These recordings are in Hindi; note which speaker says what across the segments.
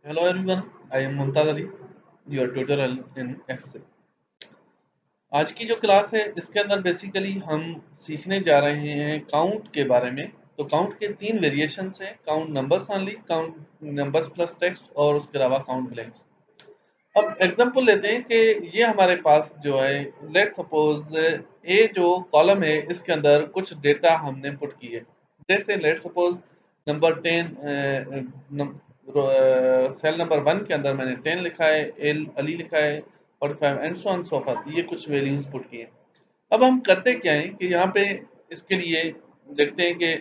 Speaker 1: Hello everyone, I am Mumtaz Ali, your tutor in Excel. आज की जो क्लास है इसके अंदर बेसिकली हम सीखने जा रहे हैं काउंट के बारे में। तो काउंट के तीन वेरिएशंस हैं, count numbers only, count numbers plus text और उसके अलावा काउंट ब्लैंक्स। अब एग्जांपल लेते हैं कि ये हमारे पास जो है, लेट सपोज ए जो कॉलम है इसके अंदर कुछ डेटा हमने पुट की है। जैसे let suppose number 10, cell number 1 के अंदर मैंने 10 लिखा है, एल अली लिखा है, 45 and so on so forth, ये कुछ वैल्यूज पुट की हैं। अब हम करते क्या है कि यहाँ पे इसके लिए देखते हैं कि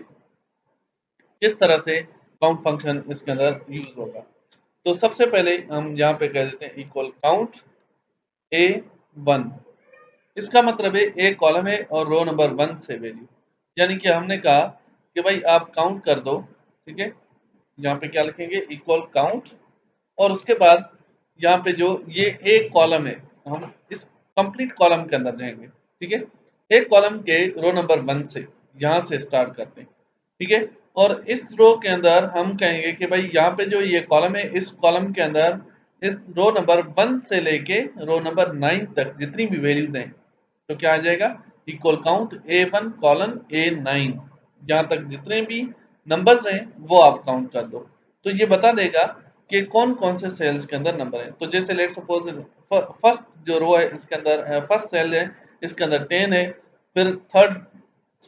Speaker 1: किस तरह से काउंट फंक्शन इसके अंदर यूज होगा। तो सबसे पहले हम यहाँ पे कह देते हैं इक्वल काउंट ए वन। इसका मतलब है ए कॉलम है और रो नंबर 1 से वैल्यू, यानी कि हमने कहा कि भाई आप काउंट कर दो। ठीक है, यहाँ पे क्या लिखेंगे, इक्वल काउंट, और उसके बाद यहाँ पे जो ये एक कॉलम है, हम इस कंप्लीट कॉलम के अंदर जाएंगे। ठीक है, एक कॉलम के रो नंबर 1 से यहाँ से स्टार्ट करते हैं। ठीक है, और इस रो के अंदर हम कहेंगे कि भाई यहाँ पे जो ये कॉलम है, इस कॉलम के अंदर इस रो नंबर 1 से लेके रो नंबर 9 तक जितनी भी वैल्यूज हैं, तो क्या आ जाएगा, equal count A1 colon A9, जहां तक जितने भी नंबर्स हैं वो आप काउंट कर दो। तो ये बता देगा कि कौन कौन से सेल्स के अंदर नंबर है। तो जैसे लेट सपोज फर्स्ट जो रो है इसके अंदर, फर्स्ट सेल है इसके अंदर 10 है, फिर थर्ड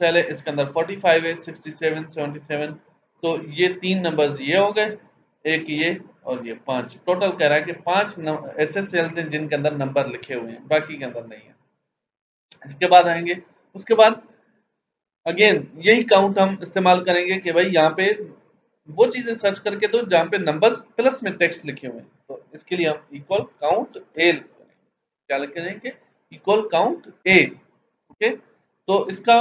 Speaker 1: सेल है इसके अंदर 45 है, 67, 77। तो ये तीन नंबर्स ये हो गए, एक ये और ये पांच। टोटल कह रहा है कि पांच ऐसे सेल्स हैं जिनके अंदर नंबर लिखे हुए हैं, बाकी के अंदर नहीं है। इसके बाद आएंगे, उसके बाद अगेन यही काउंट हम इस्तेमाल करेंगे कि भाई यहाँ पे वो चीजें सर्च करके दो जहाँ पे नंबर्स प्लस में टेक्स्ट लिखे हुए हैं। तो इसके लिए हम इक्वल काउंट ए लिखेंगे। क्या लिखेंगे, इक्वल काउंट ए। ओके, तो इसका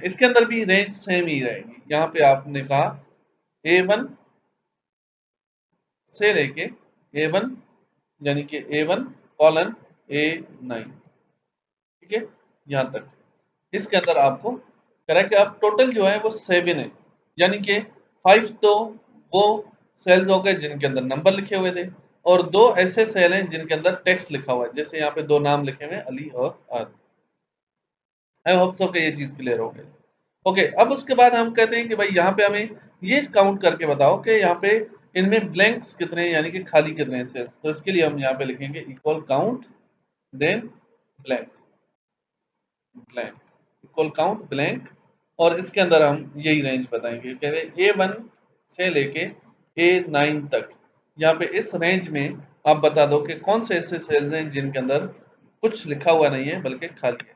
Speaker 1: इसके अंदर भी रेंज सेम ही रहेगी। यहाँ पे आपने कहा A1 से लेके A1, यानी कि A1 कॉलन A9। ठीक है, यहाँ तक इसके अंदर आपको करेक्ट। अब टोटल जो है वो 7 है, यानी कि 5 तो वो सेल्स हो गए जिनके अंदर नंबर लिखे हुए थे, और दो ऐसे सेल हैं जिनके अंदर टेक्स्ट लिखा हुआ है, जैसे यहाँ पे दो नाम लिखे हुए हैं, अली और आर। आई होप सो कि ये चीज क्लियर हो गई। ओके, अब उसके बाद हम कहते हैं कि भाई यहाँ पे हमें ये काउंट करके बताओ कि यहाँ पे इनमें ब्लैंक्स कितने हैं, यानी कि खाली कितने हैं सेल्स। तो इसके लिए हम यहाँ पे लिखेंगे equal count then blank, blank equal count blank, और इसके अंदर हम यही रेंज बताएंगे, कह रहे A1 से लेके A9 तक। यहाँ पे इस रेंज में आप बता दो कि कौन से ऐसे सेल्स हैं जिनके अंदर कुछ लिखा हुआ नहीं है बल्कि खाली है।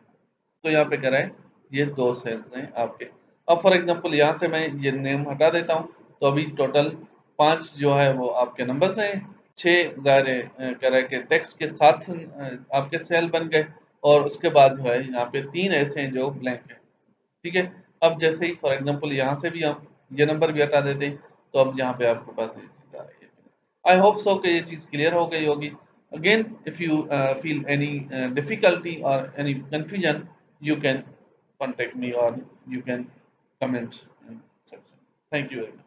Speaker 1: तो यहाँ पे कह रहा है ये दो सेल्स हैं आपके। अब फॉर एग्जांपल यहाँ से मैं ये नेम हटा देता हूँ, तो अभी टोटल 5 जो है वो आपके नंबर्स हैं, 6 दायरे कह रहा है कि टेक्स्ट के साथ आपके सेल बन गए, और उसके बाद जो है यहाँ पे 3 ऐसे हैं जो ब्लैंक है। ठीक है, अब जैसे ही फॉर एग्जांपल यहाँ से भी हम ये नंबर भी हटा देते हैं, तो अब यहाँ पे आपके पास ये चीज आ रही है। आई होप सो कि ये चीज क्लियर हो गई होगी। Again if you feel any difficulty और any confusion, you can contact me or you can comment in section. Thank you very much.